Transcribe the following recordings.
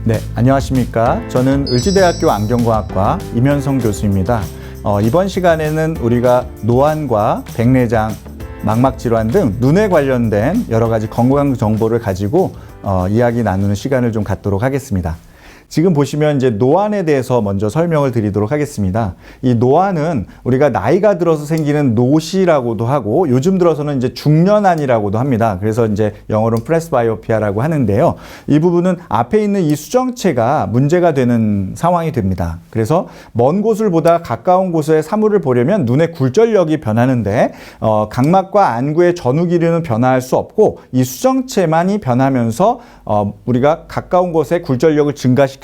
네, 안녕하십니까. 저는 을지대학교 안경과학과 임현성 교수입니다. 이번 시간에는 우리가 노안과 백내장, 망막질환 등 눈에 관련된 여러 가지 건강 정보를 가지고 이야기 나누는 시간을 좀 갖도록 하겠습니다. 지금 보시면 이제 노안에 대해서 먼저 설명을 드리도록 하겠습니다. 이 노안은 우리가 나이가 들어서 생기는 노시라고도 하고 요즘 들어서는 이제 중년안이라고도 합니다. 그래서 이제 영어로는 프레스바이오피아라고 하는데요. 이 부분은 앞에 있는 이 수정체가 문제가 되는 상황이 됩니다. 그래서 먼 곳을 보다 가까운 곳에 사물을 보려면 눈의 굴절력이 변하는데 각막과 안구의 전후 길이는 변화할 수 없고 이 수정체만이 변하면서 우리가 가까운 곳에 굴절력을 증가시켜서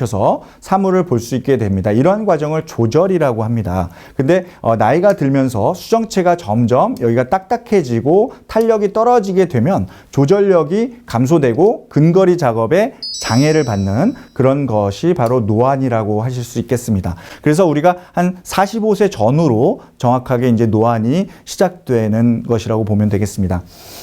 사물을 볼 수 있게 됩니다. 이러한 과정을 조절이라고 합니다. 근데 나이가 들면서 수정체가 점점 여기가 딱딱해지고 탄력이 떨어지게 되면 조절력이 감소되고 근거리 작업에 장애를 받는 그런 것이 바로 노안이라고 하실 수 있겠습니다. 그래서 우리가 한 45세 전후로 정확하게 이제 노안이 시작되는 것이라고 보면 되겠습니다.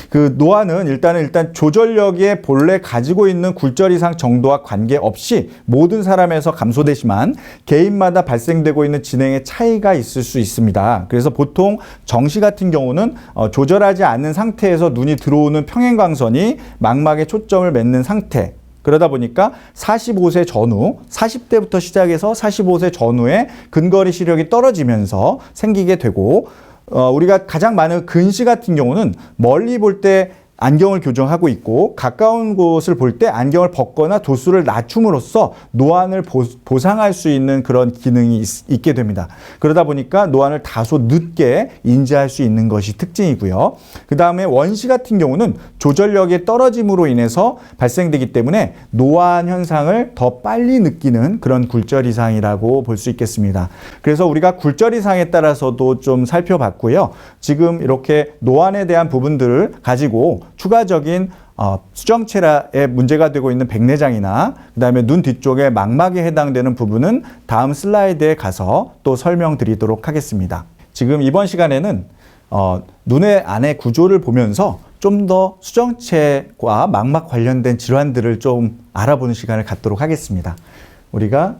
그 노안은 일단 조절력에 본래 가지고 있는 굴절 이상 정도와 관계없이 모든 사람에서 감소되지만 개인마다 발생되고 있는 진행의 차이가 있을 수 있습니다. 그래서 보통 정시 같은 경우는 조절하지 않는 상태에서 눈이 들어오는 평행광선이 망막에 초점을 맺는 상태, 그러다 보니까 45세 전후, 40대부터 시작해서 45세 전후에 근거리 시력이 떨어지면서 생기게 되고 우리가 가장 많은 근시 같은 경우는 멀리 볼 때 안경을 교정하고 있고 가까운 곳을 볼 때 안경을 벗거나 도수를 낮춤으로써 노안을 보상할 수 있는 그런 기능이 있게 됩니다. 그러다 보니까 노안을 다소 늦게 인지할 수 있는 것이 특징이고요. 그 다음에 원시 같은 경우는 조절력의 떨어짐으로 인해서 발생되기 때문에 노안 현상을 더 빨리 느끼는 그런 굴절 이상이라고 볼 수 있겠습니다. 그래서 우리가 굴절 이상에 따라서도 좀 살펴봤고요. 지금 이렇게 노안에 대한 부분들을 가지고 추가적인 수정체에 문제가 되고 있는 백내장이나 그다음에 눈 뒤쪽에 망막에 해당되는 부분은 다음 슬라이드에 가서 또 설명드리도록 하겠습니다. 지금 이번 시간에는 눈의 안의 구조를 보면서 좀 더 수정체와 망막 관련된 질환들을 좀 알아보는 시간을 갖도록 하겠습니다. 우리가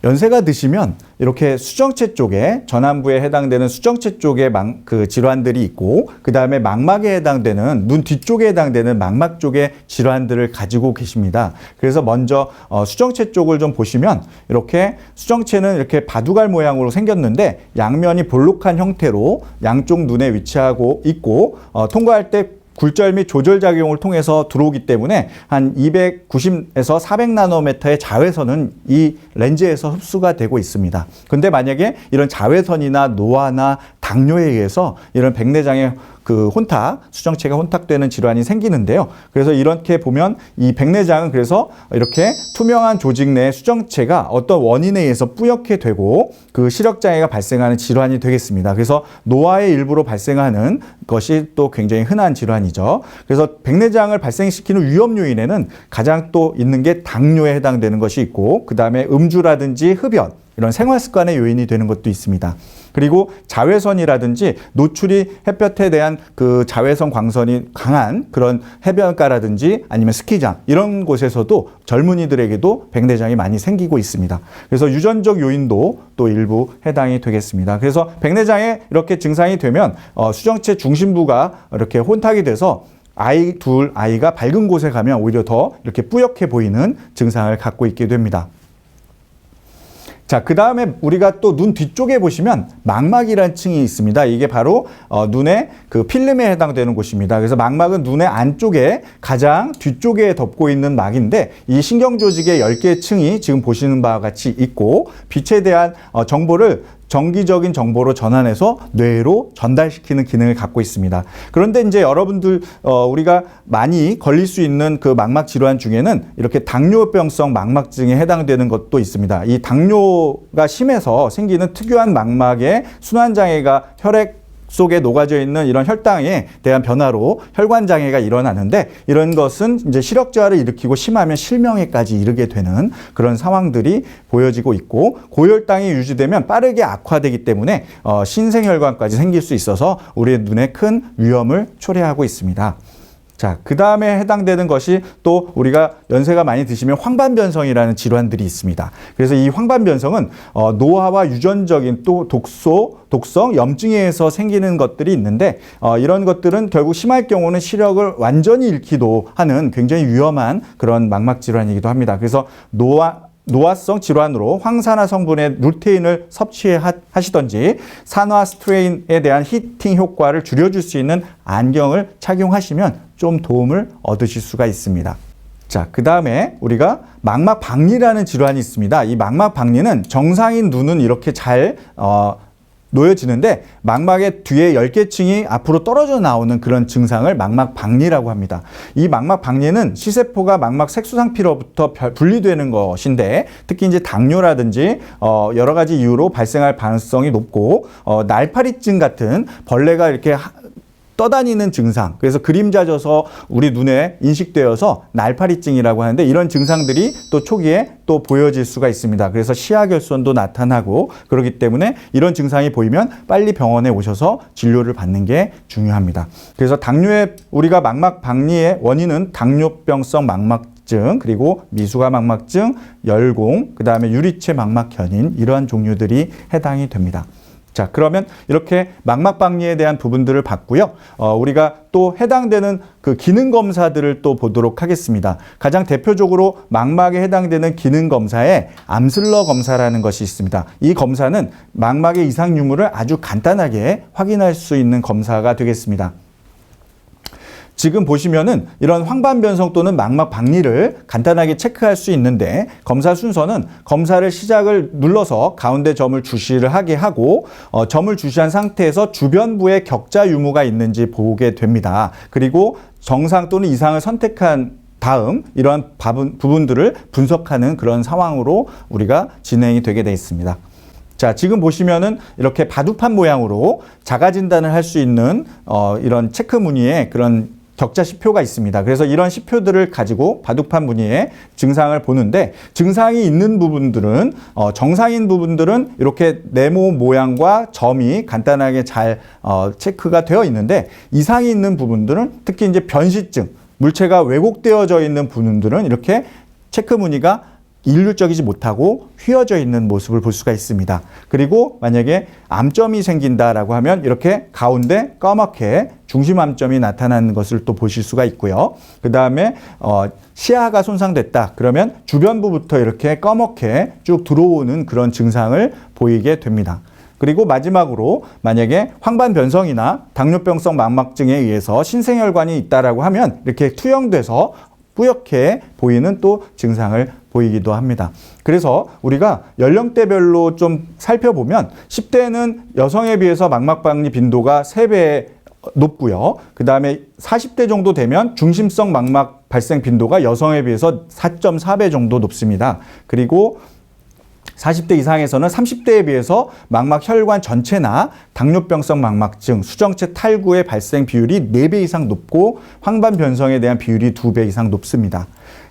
연세가 드시면 이렇게 수정체 쪽에 전안부에 해당되는 수정체 쪽에 그 질환들이 있고 그 다음에 망막에 해당되는 눈 뒤쪽에 해당되는 망막 쪽의 질환들을 가지고 계십니다. 그래서 먼저 수정체 쪽을 좀 보시면 이렇게 수정체는 이렇게 바둑알 모양으로 생겼는데 양면이 볼록한 형태로 양쪽 눈에 위치하고 있고 통과할 때 굴절 및 조절 작용을 통해서 들어오기 때문에 한 290에서 400나노미터의 자외선은 이 렌즈에서 흡수가 되고 있습니다. 근데 만약에 이런 자외선이나 노화나 당뇨에 의해서 이런 백내장의 그 혼탁, 수정체가 혼탁되는 질환이 생기는데요. 그래서 이렇게 보면 이 백내장은 그래서 이렇게 투명한 조직 내 수정체가 어떤 원인에 의해서 뿌옇게 되고 그 시력장애가 발생하는 질환이 되겠습니다. 그래서 노화의 일부로 발생하는 것이 또 굉장히 흔한 질환이죠. 그래서 백내장을 발생시키는 위험 요인에는 가장 또 있는 게 당뇨에 해당되는 것이 있고 그 다음에 음주라든지 흡연, 이런 생활 습관의 요인이 되는 것도 있습니다. 그리고 자외선이라든지 노출이 햇볕에 대한 그 자외선 광선이 강한 그런 해변가라든지 아니면 스키장 이런 곳에서도 젊은이들에게도 백내장이 많이 생기고 있습니다. 그래서 유전적 요인도 또 일부 해당이 되겠습니다. 그래서 백내장에 이렇게 증상이 되면 수정체 중심부가 이렇게 혼탁이 돼서 아이가 밝은 곳에 가면 오히려 더 이렇게 뿌옇게 보이는 증상을 갖고 있게 됩니다. 자, 그 다음에 우리가 또 눈 뒤쪽에 보시면 망막이라는 층이 있습니다. 이게 바로 눈의 그 필름에 해당되는 곳입니다. 그래서 망막은 눈의 안쪽에 가장 뒤쪽에 덮고 있는 막인데 이 신경조직의 10개의 층이 지금 보시는 바와 같이 있고 빛에 대한 정보를 정기적인 정보로 전환해서 뇌로 전달시키는 기능을 갖고 있습니다. 그런데 이제 여러분들 우리가 많이 걸릴 수 있는 그 망막 질환 중에는 이렇게 당뇨병성 망막증에 해당되는 것도 있습니다. 이 당뇨가 심해서 생기는 특유한 망막에 순환장애가 혈액 속에 녹아져 있는 이런 혈당에 대한 변화로 혈관 장애가 일어나는데 이런 것은 이제 시력 저하를 일으키고 심하면 실명에까지 이르게 되는 그런 상황들이 보여지고 있고 고혈당이 유지되면 빠르게 악화되기 때문에 신생혈관까지 생길 수 있어서 우리의 눈에 큰 위험을 초래하고 있습니다. 자, 그 다음에 해당되는 것이 또 우리가 연세가 많이 드시면 황반변성이라는 질환들이 있습니다. 그래서 이 황반변성은 노화와 유전적인 또 독성, 염증에 의해서 생기는 것들이 있는데 이런 것들은 결국 심할 경우는 시력을 완전히 잃기도 하는 굉장히 위험한 그런 망막 질환이기도 합니다. 그래서 노화성 질환으로 황산화 성분의 루테인을 섭취하시던지 산화 스트레인에 대한 히팅 효과를 줄여줄 수 있는 안경을 착용하시면 좀 도움을 얻으실 수가 있습니다. 자, 그 다음에 우리가 망막 박리라는 질환이 있습니다. 이 망막 박리는 정상인 눈은 이렇게 잘 놓여지는데 막막의 뒤에 열계층이 앞으로 떨어져 나오는 그런 증상을 망막 박리라고 합니다. 이 망막 박리는 시세포가 망막 색소상 피로부터 분리되는 것인데 특히 이제 당뇨라든지 여러 가지 이유로 발생할 가능성이 높고 날파리증 같은 벌레가 이렇게 떠다니는 증상, 그래서 그림자 져서 우리 눈에 인식되어서 날파리증이라고 하는데 이런 증상들이 또 초기에 또 보여질 수가 있습니다. 그래서 시야결손도 나타나고 그렇기 때문에 이런 증상이 보이면 빨리 병원에 오셔서 진료를 받는 게 중요합니다. 그래서 우리가 망막 박리의 원인은 당뇨병성 망막증, 그리고 미수가 망막증, 열공, 그 다음에 유리체 망막 견인 이러한 종류들이 해당이 됩니다. 자, 그러면 이렇게 망막 박리에 대한 부분들을 봤고요. 우리가 또 해당되는 그 기능 검사들을 또 보도록 하겠습니다. 가장 대표적으로 망막에 해당되는 기능 검사에 암슬러 검사라는 것이 있습니다. 이 검사는 망막의 이상 유무를 아주 간단하게 확인할 수 있는 검사가 되겠습니다. 지금 보시면은 이런 황반변성 또는 망막 박리를 간단하게 체크할 수 있는데 검사 순서는 검사를 시작을 눌러서 가운데 점을 주시를 하게 하고 점을 주시한 상태에서 주변부에 격자 유무가 있는지 보게 됩니다. 그리고 정상 또는 이상을 선택한 다음 이러한 부분들을 분석하는 그런 상황으로 우리가 진행이 되게 되어 있습니다. 자, 지금 보시면은 이렇게 바둑판 모양으로 자가 진단을 할 수 있는 이런 체크 무늬에 그런 격자 시표가 있습니다. 그래서 이런 시표들을 가지고 바둑판 무늬의 증상을 보는데 증상이 있는 부분들은 정상인 부분들은 이렇게 네모 모양과 점이 간단하게 잘 체크가 되어 있는데 이상이 있는 부분들은 특히 이제 변시증, 물체가 왜곡되어져 있는 부분들은 이렇게 체크 무늬가 일률적이지 못하고 휘어져 있는 모습을 볼 수가 있습니다. 그리고 만약에 암점이 생긴다라고 하면 이렇게 가운데 까맣게 중심 암점이 나타나는 것을 또 보실 수가 있고요. 그 다음에 시야가 손상됐다 그러면 주변부부터 이렇게 까맣게 쭉 들어오는 그런 증상을 보이게 됩니다. 그리고 마지막으로 만약에 황반변성이나 당뇨병성 망막증에 의해서 신생혈관이 있다라고 하면 이렇게 투영돼서 뿌옇게 보이는 또 증상을 보이기도 합니다. 그래서 우리가 연령대별로 좀 살펴보면 10대는 여성에 비해서 망막 박리 빈도가 3배 높고요. 그 다음에 40대 정도 되면 중심성 망막 발생 빈도가 여성에 비해서 4.4배 정도 높습니다. 그리고 40대 이상에서는 30대에 비해서 망막 혈관 전체나 당뇨병성 망막증, 수정체 탈구의 발생 비율이 4배 이상 높고 황반변성에 대한 비율이 2배 이상 높습니다.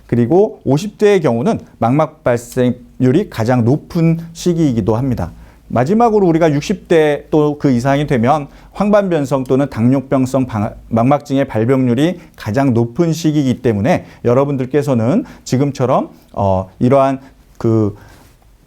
그리고 50대의 경우는 망막 발생률이 가장 높은 시기이기도 합니다. 마지막으로 우리가 60대 또 그 이상이 되면 황반변성 또는 당뇨병성 망막증의 발병률이 가장 높은 시기이기 때문에 여러분들께서는 지금처럼 이러한 그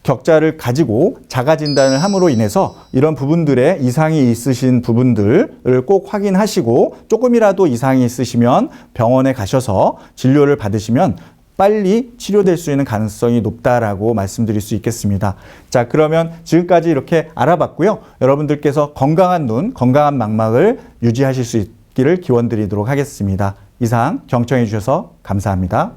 격자를 가지고 자가 진단을 함으로 인해서 이런 부분들에 이상이 있으신 부분들을 꼭 확인하시고 조금이라도 이상이 있으시면 병원에 가셔서 진료를 받으시면 빨리 치료될 수 있는 가능성이 높다라고 말씀드릴 수 있겠습니다. 자, 그러면 지금까지 이렇게 알아봤고요. 여러분들께서 건강한 눈, 건강한 망막을 유지하실 수 있기를 기원드리도록 하겠습니다. 이상 경청해 주셔서 감사합니다.